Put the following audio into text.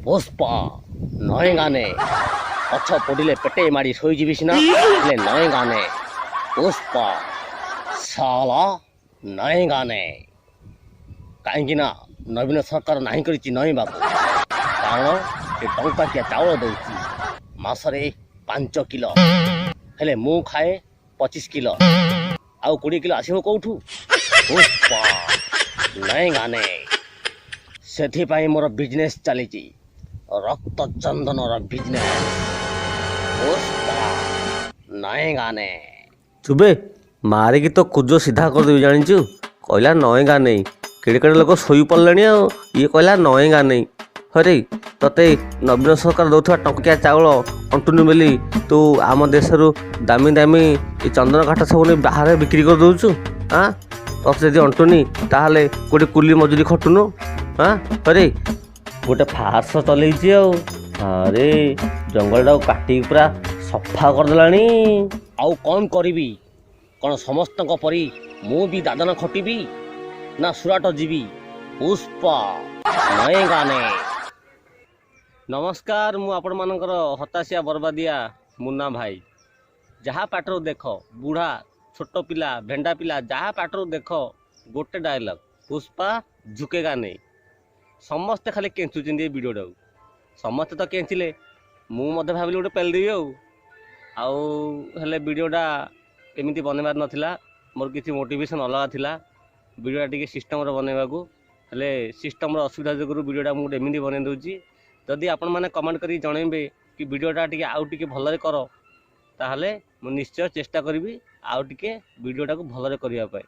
पुष्पा नए गाने अच्छा पड़े पेटे मारी शोजी सीना नए गाने पुष्पा साला नए गाने कहीं नवीन सरकार नहीं करी नई बाबू कारण से टंकाकिया चाउल दौर मसरे 5 किलो हेले मु खाए 25 किलो आउ 20 किलो आसो कौठू पुष्पा नए गाने से मोर बिजनेस चली रक्त चंदन बिजनेस पुष्पा नए गाने चुबे मारिकी तो कुजो सीधा करदेवी जाचु कहला नए गाने केड़े केड़े लोक शोई पड़े ये कहला नए गाने हरे तते नवीन सरकार दौरा टंकिया चाउल अंटुनी मिली तू आम देश दामी दामी चंदन काठ सब बाहर बिक्री कर दौचु हाँ तते जब अंटुनी ताहले गोटे कुली मजूरी खटुनु हाँ अरे गोटे फार्स चल अरे जंगल टाक काटी पूरा सफा करदेलानी आउ कौन करी कौन समस्त परी मु भी दादन खटिबी ना सुराट जीवी पुष्पा नए गाने। नमस्कार मु आपण मानकर हताशिया बरबादिया मुन्ना भाई जहाँ पाटर देख बुढ़ा छोट पिला भेंडा पिला जहाँ पाटर देख गोटे डायलॉग पुष्पा झुकेगा नहीं समस्ते खाली केंचुचंदी ए वीडियो टाक समस्ते तो केंचिले मु मध्य भाविली गोटे पेलदेवी आउ वीडियोटा एमती बनवार नाला मोर किसी मोटिवेशन अलग थिला वीडियोटा टी सिस्टम बनवा हेले सिस्टम असुविधा जो वीडियोटा मुझे एमती बन दूसरी जदि आपण मैंने कमेंट कर जनइबे कि वीडियोटा टी आउ टी भल कर ताहले मु निश्चय चेष्टा करी आउ टी वीडियोटा को भल करने।